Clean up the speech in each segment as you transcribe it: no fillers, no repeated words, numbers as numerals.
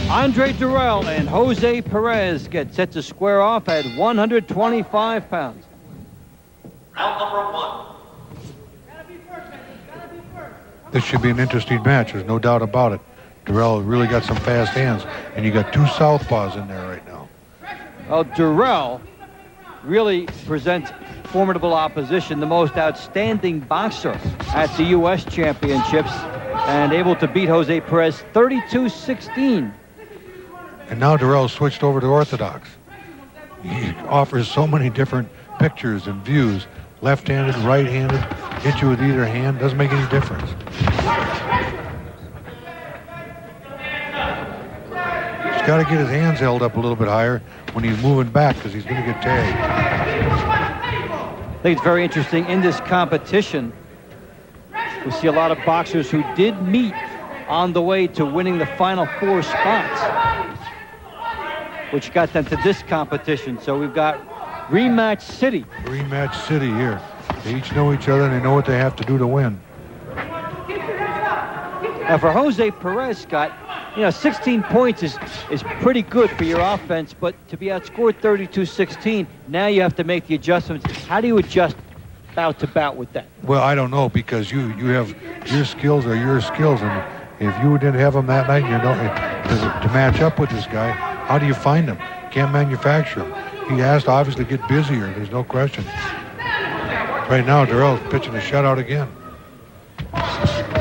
Andre Dirrell and Jose Perez get set to square off at 125 pounds. Round number one. This should be an interesting match. There's no doubt about it. Dirrell really got some fast hands, and you got two southpaws in there right now. Well, Dirrell really presents formidable opposition, the most outstanding boxer at the U.S. Championships, and able to beat Jose Perez 32-16. And now Dirrell switched over to orthodox. He offers so many different pictures and views. Left-handed, right-handed, hit you with either hand, doesn't make any difference. He's got to get his hands held up a little bit higher when he's moving back because he's going to get tagged. I think it's very interesting in this competition. We see a lot of boxers who did meet on the way to winning the final four spots, which got them to this competition. So we've got rematch city. Rematch city here. They each know each other and they know what they have to do to win. Now for Jose Perez, Scott, 16 points is pretty good for your offense, but to be outscored 32-16, now you have to make the adjustments. How do you adjust bout to bout with that? Well, I don't know, because you have your skills are your skills, and if you didn't have them that night, to match up with this guy, how do you find them? Can't manufacture them. He has to obviously get busier. There's no question. Right now, Dirrell's pitching a shutout again.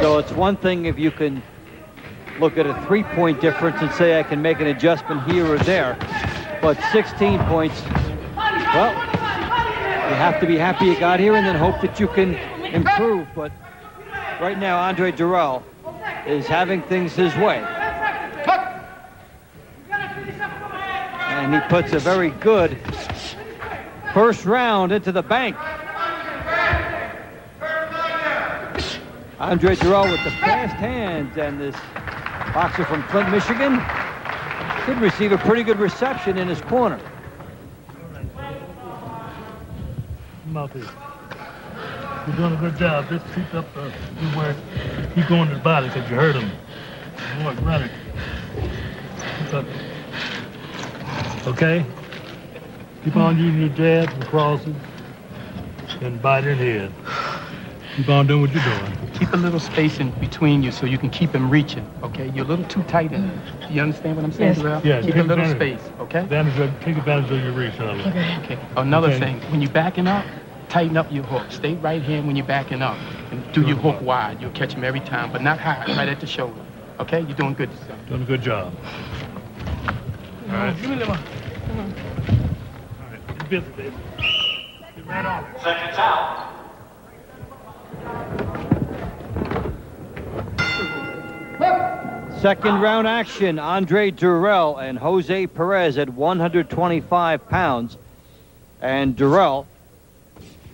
So it's one thing if you can look at a 3-point difference and say I can make an adjustment here or there, but 16 points, well, you have to be happy you got here and then hope that you can improve. But right now, Andre Dirrell is having things his way. And he puts a very good first round into the bank. Andre Dirrell with the fast hands, and this boxer from Flint, Michigan should receive a pretty good reception in his corner. You're doing a good job. Just keep up the work. Keep going to the body because you hurt him. Work running. Keep up. Okay? Keep on using your jabs and crosses and bite in head. Keep on doing what you're doing. Keep a little space in between you so you can keep him reaching, okay? You're a little too tight in it. You understand what I'm saying, Darrell? Yeah, keep a little space, okay? Take advantage of your reach, Oliver. Okay. Another thing, when you're backing up, tighten up your hook. Stay right hand when you're backing up. And do your hook wide. You'll catch him every time, but not high, right at the shoulder. Okay? You're doing good, son. Doing a good job. All right. Give me the one. Come on. All right. Get busy, baby. Get right on it. Seconds out. Second round action, Andre Dirrell and Jose Perez at 125 pounds. And Dirrell,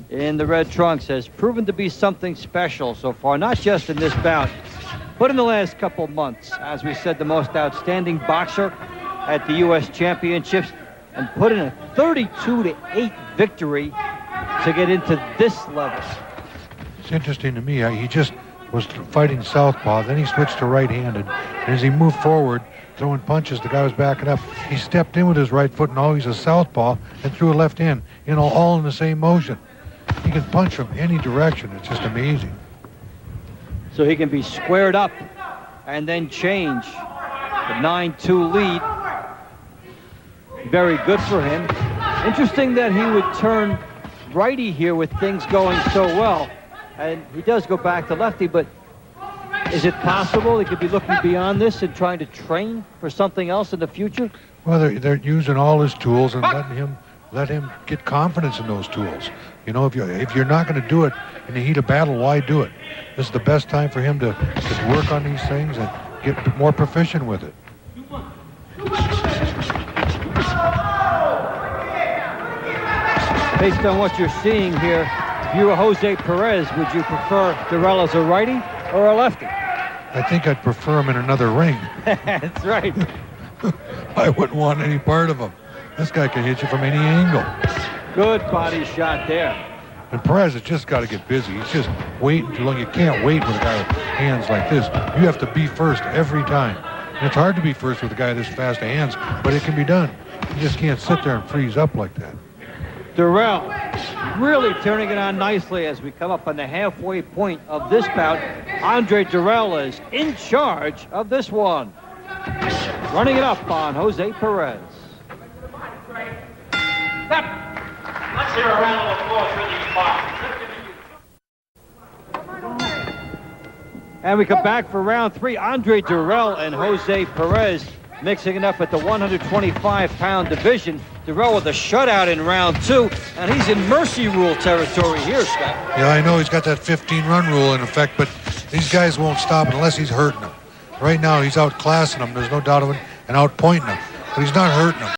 in the red trunks, has proven to be something special so far, not just in this bout, but in the last couple months. As we said, the most outstanding boxer at the U.S. Championships, and put in a 32-8 victory to get into this level. It's interesting to me. He just was fighting southpaw, then he switched to right-handed. And as he moved forward, throwing punches, the guy was backing up. He stepped in with his right foot and always a southpaw and threw a left hand, all in the same motion. He can punch from any direction. It's just amazing. So he can be squared up and then change. The 9-2 lead. Very good for him. Interesting that he would turn righty here with things going so well. And he does go back to lefty, but is it possible he could be looking beyond this and trying to train for something else in the future? Well, they're using all his tools and let him get confidence in those tools. If you're not going to do it in the heat of battle, why do it? This is the best time for him to work on these things and get more proficient with it. Based on what you're seeing here, if you were Jose Perez, would you prefer Dirrell as a righty or a lefty? I think I'd prefer him in another ring. That's right. I wouldn't want any part of him. This guy can hit you from any angle. Good body shot there. And Perez has just got to get busy. He's just waiting too long. You can't wait with a guy with hands like this. You have to be first every time. And it's hard to be first with a guy this fast of hands, but it can be done. You just can't sit there and freeze up like that. Durrell really turning it on nicely as we come up on the halfway point of this bout. Andre Durrell is in charge of this one. Running it up on Jose Perez. Let's hear a round of applause for these fighters. And we come back for round 3. Andre Durrell and Jose Perez mixing it up at the 125-pound division. Durrell with a shutout in round 2, and he's in mercy rule territory here, Scott. Yeah, I know he's got that 15-run rule in effect, but these guys won't stop unless he's hurting them. Right now, he's outclassing them, there's no doubt of it, and outpointing them, but he's not hurting them.